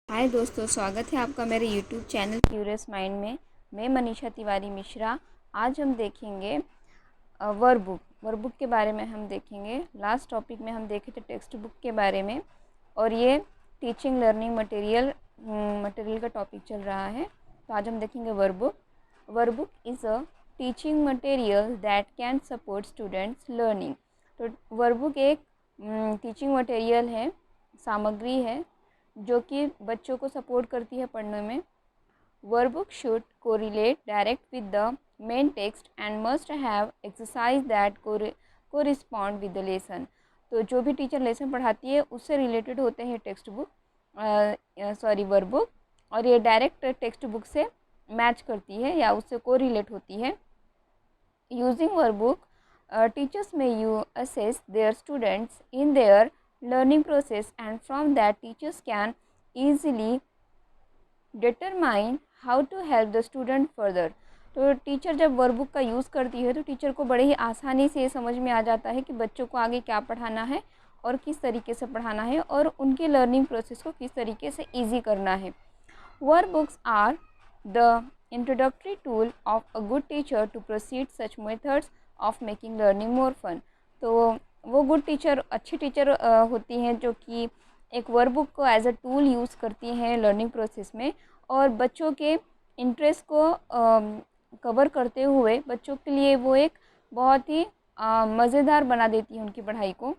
हाय दोस्तों, स्वागत है आपका मेरे YouTube चैनल क्यूरियस माइंड में। मैं मनीषा तिवारी मिश्रा। आज हम देखेंगे वर्कबुक के बारे में हम देखेंगे। लास्ट टॉपिक में हम देखे थे टेक्स्ट बुक के बारे में, और ये टीचिंग लर्निंग मटेरियल का टॉपिक चल रहा है। तो आज हम देखेंगे workbook. Workbook is a teaching material that can support students learning. तो वर्कबुक एक टीचिंग मटेरियल है, सामग्री है जो कि बच्चों को सपोर्ट करती है पढ़ने में। Workbook should correlate direct with the main text and must have exercise that correspond with the lesson. तो जो भी टीचर लेसन पढ़ाती है उससे रिलेटेड होते हैं टेक्स्ट बुक वर्कबुक, और ये डायरेक्ट टेक्स्ट बुक से मैच करती है या उससे कोरिलेट होती है। Using workbook, teachers may assess their students in their learning process, and from that teachers can easily determine how to help the student further। तो टीचर जब वर्कबुक का यूज़ करती है तो टीचर को बड़े ही आसानी से समझ में आ जाता है कि बच्चों को आगे क्या पढ़ाना है और किस तरीके से पढ़ाना है और उनकी लर्निंग प्रोसेस को किस तरीके से ईजी करना है। Workbooks are the introductory tool of a good teacher to proceed such methods of making learning more fun। तो वो गुड टीचर, अच्छी टीचर होती हैं जो कि एक वर्कबुक को एज अ टूल यूज़ करती हैं लर्निंग प्रोसेस में, और बच्चों के इंटरेस्ट को कवर करते हुए बच्चों के लिए वो एक बहुत ही मज़ेदार बना देती है उनकी पढ़ाई को।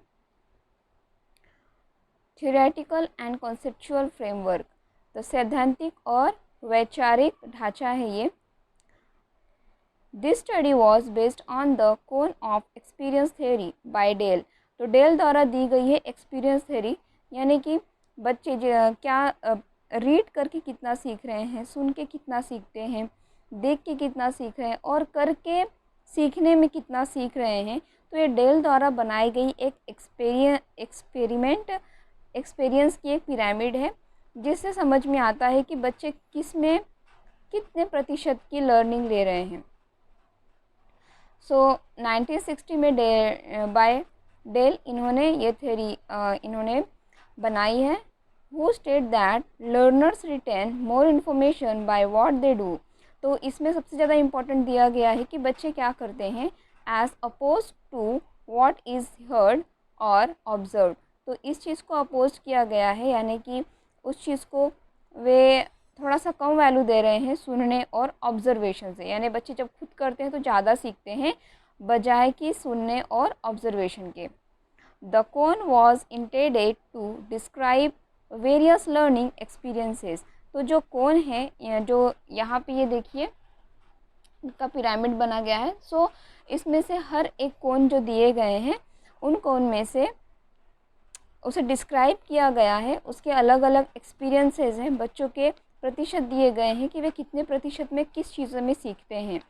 थियोरेटिकल एंड कॉन्सेप्चुअल फ्रेमवर्क, तो सैद्धांतिक और वैचारिक ढांचा है ये। This study was based on the cone of experience theory by Dale. तो डेल द्वारा दी गई है एक्सपीरियंस थ्योरी, यानी कि बच्चे क्या रीड करके कितना सीख रहे हैं, सुन के कितना सीखते हैं, देख के कितना सीख रहे हैं और करके सीखने में कितना सीख रहे हैं। तो ये डेल द्वारा बनाई गई एक एक्सपीरियंस की एक पिरामिड है, जिससे समझ में आता है कि बच्चे किस में कितने प्रतिशत की लर्निंग ले रहे हैं। 1960 में बाय डेल इन्होंने ये थ्योरी इन्होंने बनाई है। Who state that learners retain more information by what they do. तो इसमें सबसे ज़्यादा इम्पोर्टेंट दिया गया है कि बच्चे क्या करते हैं as oppose to what is heard और ऑब्जर्व। तो इस चीज़ को अपोज किया गया है, यानी कि उस चीज़ को वे थोड़ा सा कम वैल्यू दे रहे हैं सुनने और ऑब्जर्वेशन से। यानी बच्चे जब खुद करते हैं तो ज़्यादा सीखते हैं बजाय कि सुनने और ऑब्जर्वेशन के। The cone was intended to describe various learning experiences. तो जो कोन है, जो यहाँ पे ये देखिए का पिरामिड बना गया है, इसमें से हर एक कोन जो दिए गए हैं उन कोन में से उसे डिस्क्राइब किया गया है, उसके अलग अलग एक्सपीरियंसेस हैं, बच्चों के प्रतिशत दिए गए हैं कि वे कितने प्रतिशत में किस चीज़ों में सीखते हैं।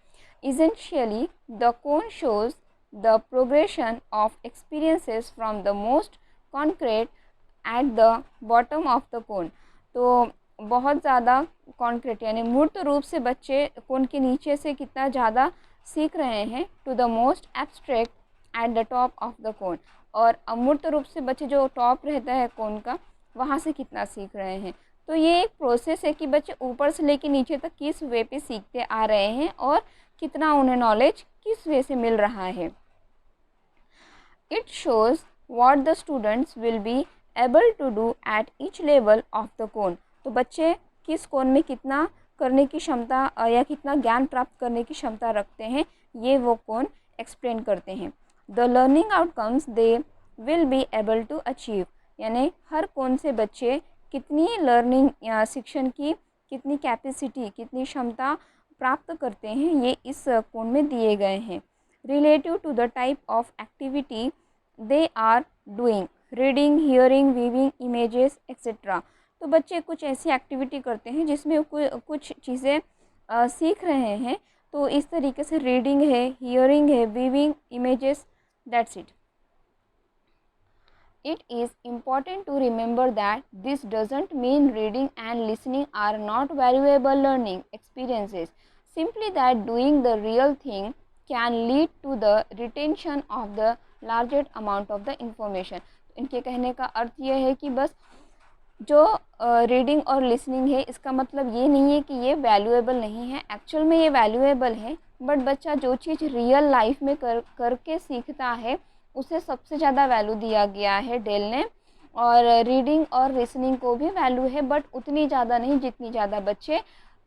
Essentially the cone shows the progression of experiences from the most concrete at the bottom of the cone. तो बहुत ज़्यादा कॉन्क्रीट यानी मूर्त रूप से बच्चे कोन के नीचे से कितना ज़्यादा सीख रहे हैं to the most abstract at the top of the cone, और अमूर्त रूप से बच्चे जो टॉप रहता है कोन का वहाँ से कितना सीख रहे हैं। तो ये एक प्रोसेस है कि बच्चे ऊपर से लेकर नीचे तक किस वे पे सीखते आ रहे हैं और कितना उन्हें नॉलेज किस वे से मिल रहा है। It shows what the students will be able to do at each level of the cone. तो बच्चे किस कोन में कितना करने की क्षमता या कितना ज्ञान प्राप्त करने की क्षमता रखते हैं, ये वो कोन एक्सप्लेन करते हैं। The learning outcomes they will be able to achieve, यानी हर कोन से बच्चे कितनी लर्निंग या शिक्षण की कितनी कैपेसिटी, कितनी क्षमता प्राप्त करते हैं, ये इस कोन में दिए गए हैं। Relative to the type of activity they are doing, reading, hearing, viewing images etcetera. तो बच्चे कुछ ऐसी एक्टिविटी करते हैं जिसमें कुछ चीज़ें सीख रहे हैं। तो इस तरीके से रीडिंग है, हियरिंग है, weaving images, that's it. It is important to remember that this doesn't mean reading and listening are not valuable learning experiences, simply that doing the real thing can lead to the retention of the largest amount of the information। इनके कहने का अर्थ यह है कि बस जो reading और listening है, इसका मतलब ये नहीं है कि ये वैल्यूएबल नहीं है, एक्चुअल में ये वैल्यूएबल है, बट बच्चा जो चीज़ रियल लाइफ में करके सीखता है उसे सबसे ज़्यादा वैल्यू दिया गया है डेल ने। और रीडिंग और लिसनिंग को भी वैल्यू है, बट उतनी ज़्यादा नहीं जितनी ज़्यादा बच्चे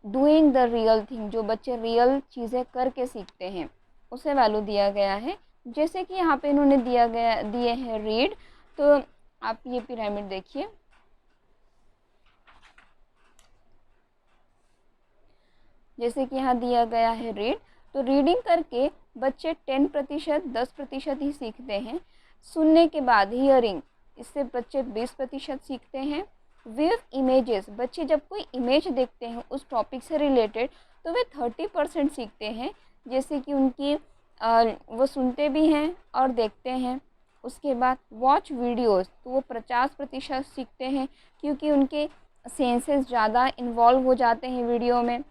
डूइंग द रियल थिंग, जो बच्चे रियल चीज़ें करके सीखते हैं, उसे वैल्यू दिया गया है। जैसे कि यहाँ पे इन्होंने दिए हैं रीड, तो आप ये पिरामिड देखिए, जैसे कि यहाँ दिया गया है रीड, तो रीडिंग करके बच्चे 10%, 10% ही सीखते हैं। सुनने के बाद हियरिंग, इससे बच्चे 20% सीखते हैं। व्यू इमेजेस, बच्चे जब कोई इमेज देखते हैं उस टॉपिक से रिलेटेड, तो वे 30% सीखते हैं, जैसे कि उनकी वो सुनते भी हैं और देखते हैं। उसके बाद वॉच वीडियोस, तो वो 50% सीखते हैं, क्योंकि उनके सेंसेस ज़्यादा इन्वॉल्व हो जाते हैं वीडियो में।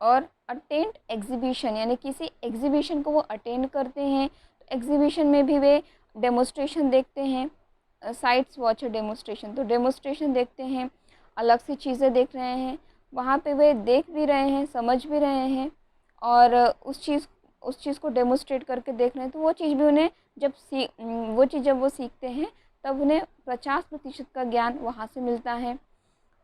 और अटेंड एग्जीबिशन, यानी किसी एग्जीबिशन को वो अटेंड करते हैं, तो एग्जीबिशन में भी वे डेमोस्ट्रेशन देखते हैं। साइट्स वॉच डेमोस्ट्रेशन, तो डेमोस्ट्रेशन देखते हैं, अलग सी चीज़ें देख रहे हैं, वहाँ पे वे देख भी रहे हैं, समझ भी रहे हैं, और उस चीज़ को डेमोस्ट्रेट करके देख रहे हैं, तो वो चीज़ भी उन्हें वो चीज़ जब वो सीखते हैं तब उन्हें 50% का ज्ञान वहाँ से मिलता है।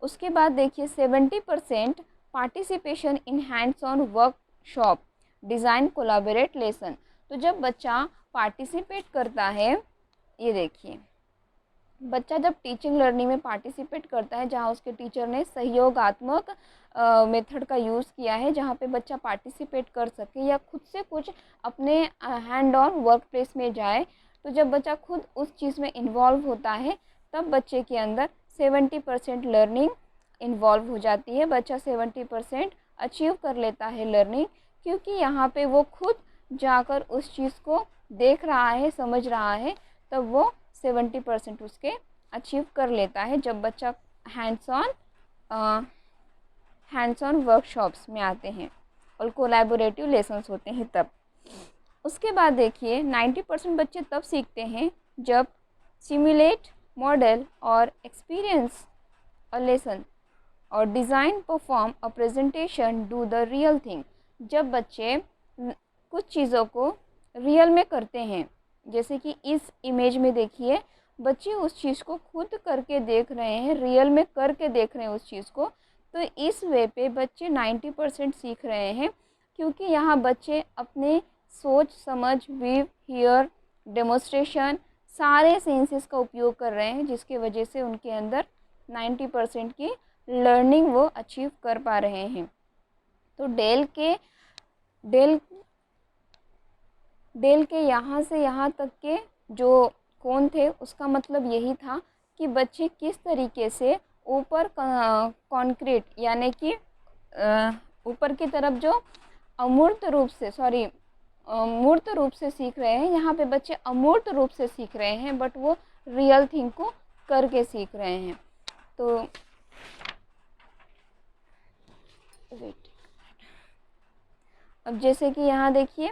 उसके बाद देखिए 70% participation in hands on workshop design collaborate lesson, तो जब बच्चा पार्टिसिपेट करता है, ये देखिए बच्चा जब टीचिंग लर्निंग में पार्टिसिपेट करता है, जहाँ उसके टीचर ने सहयोगात्मक मेथड का यूज़ किया है, जहाँ पे बच्चा पार्टिसिपेट कर सके या खुद से कुछ अपने हैंड ऑन वर्क प्लेस में जाए, तो जब बच्चा खुद उस चीज़ में इन्वॉल्व होता है, तब बच्चे के अंदर 70% लर्निंग इन्वॉल्व हो जाती है। बच्चा 70% अचीव कर लेता है लर्निंग, क्योंकि यहाँ पे वो खुद जाकर उस चीज़ को देख रहा है, समझ रहा है, तब वो 70% उसके अचीव कर लेता है, जब बच्चा हैंड्स ऑन वर्कशॉप्स में आते हैं और कोलैबोरेटिव लेसन्स होते हैं तब। उसके बाद देखिए 90% बच्चे तब सीखते हैं जब सिमुलेट, मॉडल और एक्सपीरियंस अ लेसन और design, perform a presentation, do the real thing, जब बच्चे कुछ चीज़ों को रियल में करते हैं, जैसे कि इस इमेज में देखिए बच्चे उस चीज़ को खुद करके देख रहे हैं, रियल में करके देख रहे हैं उस चीज़ को, तो इस वे पे बच्चे 90% सीख रहे हैं, क्योंकि यहाँ बच्चे अपने सोच समझ, व्यू, हियर, डेमोस्ट्रेशन, सारे सेंसेस का उपयोग कर रहे हैं, जिसकी वजह से उनके अंदर 90% की लर्निंग वो अचीव कर पा रहे हैं। तो डेल के यहाँ से यहाँ तक के जो कोण थे, उसका मतलब यही था कि बच्चे किस तरीके से ऊपर कॉन्क्रीट, यानी कि ऊपर की तरफ जो मूर्त रूप से सीख रहे हैं, यहाँ पे बच्चे अमूर्त रूप से सीख रहे हैं, बट वो रियल थिंग को करके सीख रहे हैं। तो वेट, अब जैसे कि यहाँ देखिए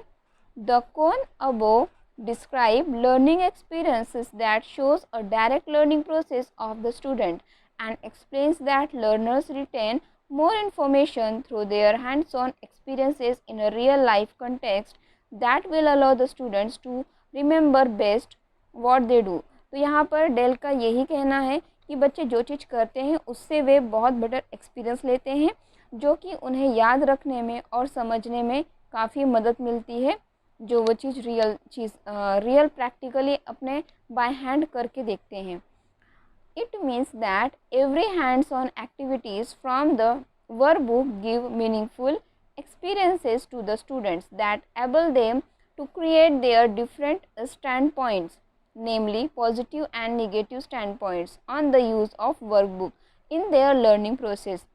the cone above describe learning experiences that shows a direct learning process of the student and explains that learners retain more information through their hands-on experiences in a real life context that will allow the students to remember best what they do। तो यहाँ पर del का यही कहना है कि बच्चे जो चीज़ करते हैं उससे वे बहुत बेटर एक्सपीरियंस लेते हैं, जो कि उन्हें याद रखने में और समझने में काफ़ी मदद मिलती है, जो वो चीज़ रियल प्रैक्टिकली अपने बाय हैंड करके देखते हैं। It means that every hands on activities from the workbook give meaningful experiences to the students that able them to create their different standpoints, namely positive and negative standpoints on the use of workbook in their learning process।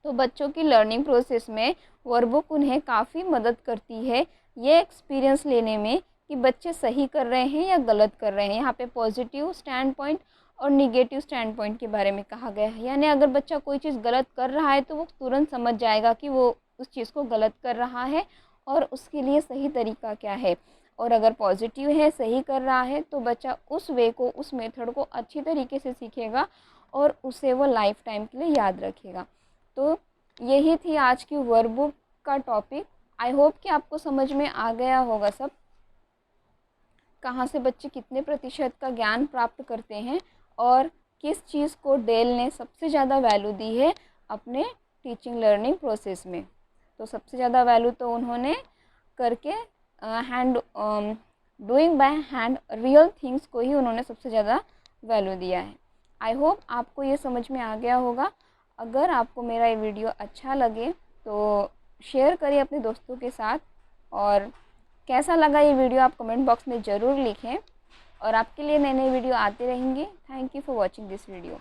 तो बच्चों की learning process में workbook उन्हें काफ़ी मदद करती है ये एक्सपीरियंस लेने में कि बच्चे सही कर रहे हैं या गलत कर रहे हैं। यहाँ पे पॉजिटिव स्टैंड पॉइंट और निगेटिव स्टैंड पॉइंट के बारे में कहा गया है, यानी अगर बच्चा कोई चीज़ गलत कर रहा है तो वो तुरंत समझ जाएगा कि वो उस चीज़ को गलत कर रहा है और उसके लिए सही तरीका क्या है। और अगर पॉजिटिव है, सही कर रहा है, तो बच्चा उस वे को, उस मेथड को अच्छी तरीके से सीखेगा और उसे वो लाइफ टाइम के लिए याद रखेगा। तो यही थी आज की वर्कबुक का टॉपिक। आई होप कि आपको समझ में आ गया होगा सब, कहाँ से बच्चे कितने प्रतिशत का ज्ञान प्राप्त करते हैं और किस चीज़ को डेल ने सबसे ज़्यादा वैल्यू दी है अपने टीचिंग लर्निंग प्रोसेस में। तो सबसे ज़्यादा वैल्यू तो उन्होंने करके hand doing by hand real things को ही उन्होंने सबसे ज़्यादा वैल्यू दिया है। आई होप आपको ये समझ में आ गया होगा। अगर आपको मेरा ये वीडियो अच्छा लगे तो शेयर करिए अपने दोस्तों के साथ, और कैसा लगा ये वीडियो आप कमेंट बॉक्स में ज़रूर लिखें, और आपके लिए नए नए वीडियो आते रहेंगे। Thank you for watching this video.